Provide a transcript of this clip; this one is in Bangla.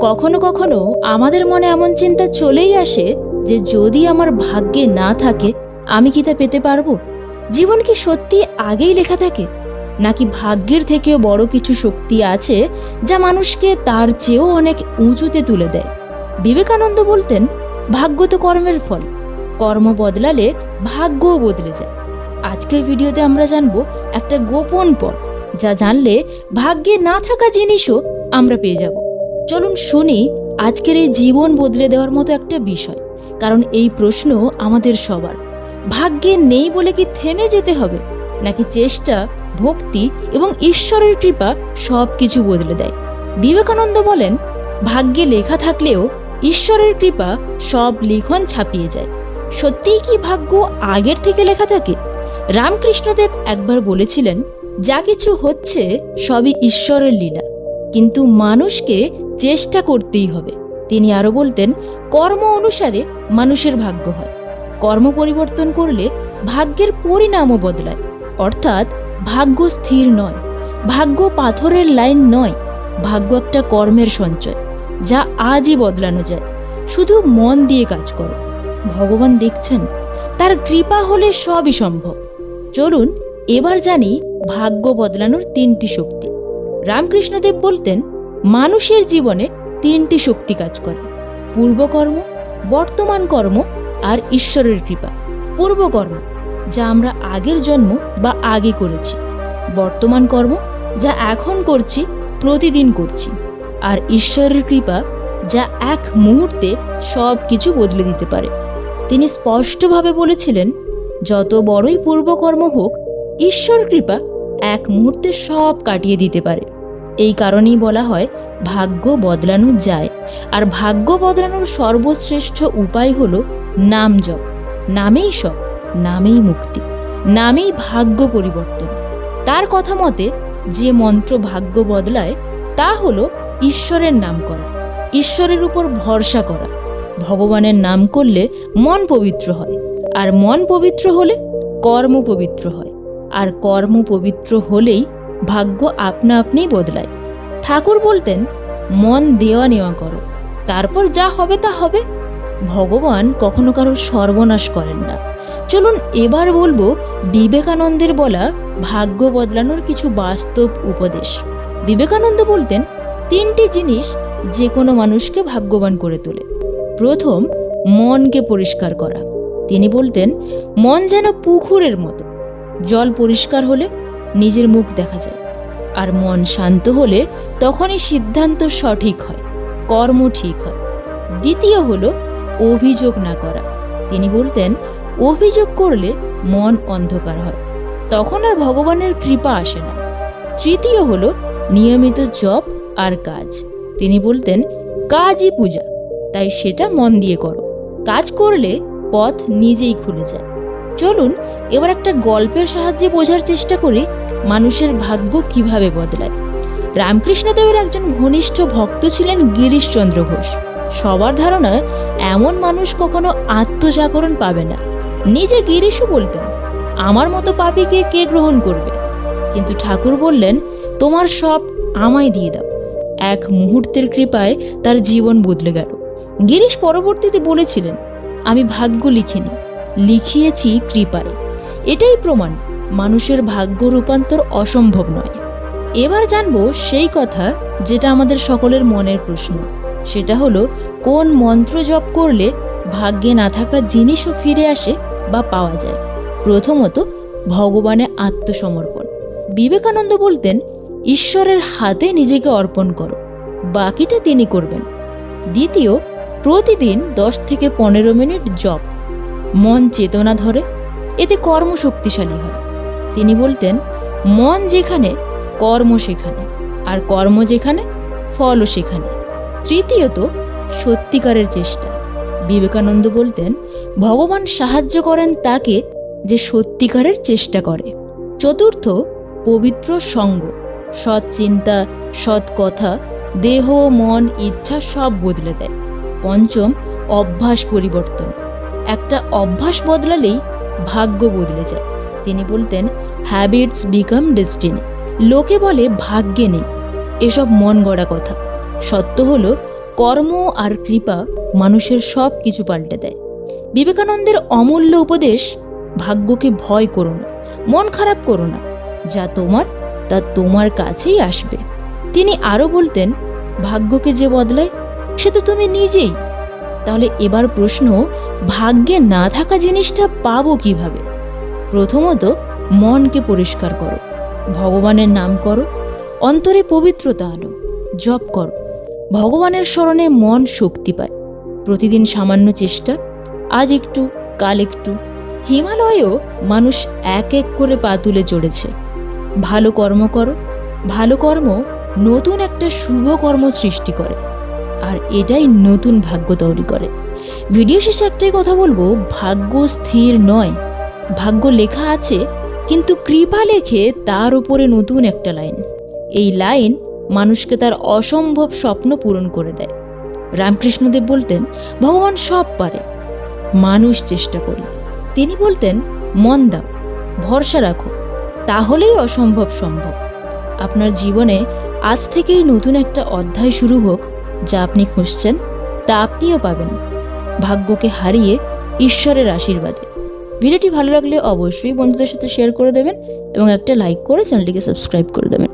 কখনো কখনো আমাদের মনে এমন চিন্তা চলেই আসে যে যদি আমার ভাগ্যে না থাকে আমি কি তা পেতে পারবো। জীবন কি সত্যি আগেই লেখা থাকে, নাকি ভাগ্যের থেকেও বড় কিছু শক্তি আছে যা মানুষকে তার চেয়েও অনেক উঁচুতে তুলে দেয়। বিবেকানন্দ বলতেন, ভাগ্য তো কর্মের ফল, কর্ম বদলালে ভাগ্যও বদলে যায়। আজকের ভিডিওতে আমরা জানবো একটা গোপন পথ, যা জানলে ভাগ্যে না থাকা জিনিসও আমরা পেয়ে যাব। চলুন শুনি আজকের এই জীবন বদলে দেওয়ার মতো একটা বিষয়, কারণ এই প্রশ্ন আমাদের সবার। ভাগ্যে নেই বলে কি থেমে যেতে হবে, নাকি চেষ্টা, ভক্তি এবং ঈশ্বরের কৃপা সব কিছু বদলে দেয়? বিবেকানন্দ বলেন, ভাগ্যে লেখা থাকলেও ঈশ্বরের কৃপা সব লিখন ছাপিয়ে যায়। সত্যিই কি ভাগ্য আগের থেকে লেখা থাকে? রামকৃষ্ণদেব একবার বলেছিলেন, যা কিছু হচ্ছে সবই ঈশ্বরের লীলা, কিন্তু মানুষকে চেষ্টা করতেই হবে। তিনি আরো বলতেন, কর্ম অনুসারে মানুষের ভাগ্য হয়। কর্ম পরিবর্তন করলে ভাগ্যের পরিণামও বদলায়। অর্থাৎ ভাগ্য স্থির নয়, ভাগ্য পাথরের লাইন নয়, ভাগ্য একটা কর্মের সঞ্চয়, যা আজই বদলানো যায়। শুধু মন দিয়ে কাজ করো, ভগবান দেখছেন, তার কৃপা হলে সবই সম্ভব। চলুন এবার জানি ভাগ্য বদলানোর 3টি শক্তি। রামকৃষ্ণদেব বলতেন, মানুষের জীবনে 3টি শক্তি কাজ করে: পূর্বকর্ম, বর্তমান কর্ম আর ঈশ্বরের কৃপা। পূর্বকর্ম, যা আমরা আগের জন্ম বা আগে করেছি; বর্তমান কর্ম, যা এখন করছি, প্রতিদিন করছি; আর ঈশ্বরের কৃপা, যা এক মুহূর্তে সব কিছু বদলে দিতে পারে। তিনি স্পষ্টভাবে বলেছিলেন, যত বড়ই পূর্বকর্ম হোক, ঈশ্বর কৃপা এক মুহূর্তে সব কাটিয়ে দিতে পারে। এই কারণেই বলা হয় ভাগ্য বদলানো যায়। আর ভাগ্য বদলানোর সর্বশ্রেষ্ঠ উপায় হলো নাম জপ। নামেই সব, নামেই মুক্তি, নামেই ভাগ্য পরিবর্তন। তার কথা মতে যে মন্ত্র ভাগ্য বদলায় তা হলো ঈশ্বরের নাম করা, ঈশ্বরের উপর ভরসা করা। ভগবানের নাম করলে মন পবিত্র হয়, আর মন পবিত্র হলে কর্ম পবিত্র হয়, আর কর্ম পবিত্র হলেই ভাগ্য আপনা আপনিই বদলায়। ঠাকুর বলতেন, মন দেওয়া নেওয়া করো, তারপর যা হবে তা হবে। ভগবান কখনো কারোর সর্বনাশ করেন না। চলুন এবার বলবো বিবেকানন্দের বলা ভাগ্য বদলানোর কিছু বাস্তব উপদেশ। বিবেকানন্দ বলতেন, 3টি জিনিস যে কোনো মানুষকে ভাগ্যবান করে তোলে। প্রথম, মনকে পরিষ্কার করা। তিনি বলতেন, মন যেন পুকুরের মতো, জল পরিষ্কার হলে নিজের মুখ দেখা যায়, আর মন শান্ত হলে তখনই সিদ্ধান্ত সঠিক হয়, কর্ম ঠিক হয়। দ্বিতীয় হলো অভিযোগ না করা। তিনি বলতেন, অভিযোগ করলে মন অন্ধকার হয়, তখন আর ভগবানের কৃপা আসে না। তৃতীয় হলো নিয়মিত জপ আর কাজ। তিনি বলতেন, কাজই পূজা, তাই সেটা মন দিয়ে করো। কাজ করলে পথ নিজেই খুলে যায়। চলুন এবার একটা গল্পের সাহায্যে বোঝার চেষ্টা করি মানুষের ভাগ্য কিভাবে বদলায়। রামকৃষ্ণদেবের একজন ঘনিষ্ঠ ভক্ত ছিলেন গিরিশচন্দ্র ঘোষ। সবার ধারণা এমন মানুষ কখনো আত্মজাগরণ পাবে না। নিজে গিরিশও বলতেন, আমার মতো পাপীকে কে গ্রহণ করবে? কিন্তু ঠাকুর বললেন, তোমার সব আমায় দিয়ে দাও। এক মুহূর্তের কৃপায় তার জীবন বদলে গেল। গিরিশ পরবর্তীতে বলেছিলেন, আমি ভাগ্য লিখিনি, লিখিয়েছি কৃপায়। এটাই প্রমাণ, মানুষের ভাগ্য রূপান্তর অসম্ভব নয়। এবার জানবো সেই কথা যেটা আমাদের সকলের মনের প্রশ্ন। সেটা হলো, কোন মন্ত্র জপ করলে ভাগ্যে না থাকা জিনিসও ফিরে আসে বা পাওয়া যায়? প্রথমত, ভগবানে আত্মসমর্পণ। বিবেকানন্দ বলতেন, ঈশ্বরের হাতে নিজেকে অর্পণ করো, বাকিটা তিনি করবেন। দ্বিতীয়, প্রতিদিন 10 থেকে 15 মিনিট জপ। মন চেতনা ধরে, এতে কর্ম শক্তিশালী হয়। তিনি বলতেন, মন যেখানে, কর্ম সেখানে, আর কর্ম যেখানে, ফলও সেখানে। তৃতীয়ত, সত্যিকারের চেষ্টা। বিবেকানন্দ বলতেন, ভগবান সাহায্য করেন তাকে যে সত্যিকারের চেষ্টা করে। চতুর্থ, পবিত্র সঙ্গ। সৎ চিন্তা, সৎ কথা দেহ, মন, ইচ্ছা সব বদলে দেয়। পঞ্চম, অভ্যাস পরিবর্তন। একটা অভ্যাস বদলালেই ভাগ্য বদলে যায়। তিনি বলতেন, হ্যাবিটস বিকাম ডেস্টিনি। লোকে বলে ভাগ্যে নেই, এসব মন গড়া কথা। সত্য হলো কর্ম আর কৃপা মানুষের সব কিছু পাল্টে দেয়। বিবেকানন্দের অমূল্য উপদেশ, ভাগ্যকে ভয় করো না, মন খারাপ করো না, যা তোমার তা তোমার কাছেই আসবে। তিনি আরও বলতেন, ভাগ্যকে যে বদলায় সে তো তুমি নিজেই। তাহলে এবার প্রশ্ন, ভাগ্যে না থাকা জিনিসটা পাবো কিভাবে? প্রথমত, মনকে পরিষ্কার করো, ভগবানের নাম করো, অন্তরে পবিত্রতা আনো, জপ করো। ভগবানের স্মরণে মন শক্তি পায়। প্রতিদিন সামান্য চেষ্টা, আজ একটু কাল একটু। হিমালয়েও মানুষ এক এক করে পা তুলে চড়েছে। ভালো কর্ম করো, ভালো কর্ম নতুন একটা শুভ কর্ম সৃষ্টি করে, আর এটাই নতুন ভাগ্য তৈরি করে। ভিডিও শেষে একটাই কথা বলবো, ভাগ্য স্থির নয়। ভাগ্য লেখা আছে, কিন্তু কৃপা লেখে তার উপরে নতুন একটা লাইন। এই লাইন মানুষকে তার অসম্ভব স্বপ্ন পূরণ করে দেয়। রামকৃষ্ণদেব বলতেন, ভগবান সব পারে, মানুষ চেষ্টা করে। তিনি বলতেন, মন দাও, ভরসা রাখো, তাহলেই অসম্ভব সম্ভব। আপনার জীবনে আজ থেকেই নতুন একটা অধ্যায় শুরু হোক। যা আপনি খুঁজছেন তা আপনিও পাবেন, ভাগ্যকে হারিয়ে ঈশ্বরের আশীর্বাদে। ভিডিওটি ভালো লাগলে অবশ্যই বন্ধুদের সাথে শেয়ার করে দেবেন এবং একটা লাইক করে চ্যানেলটিকে সাবস্ক্রাইব করে দেবেন।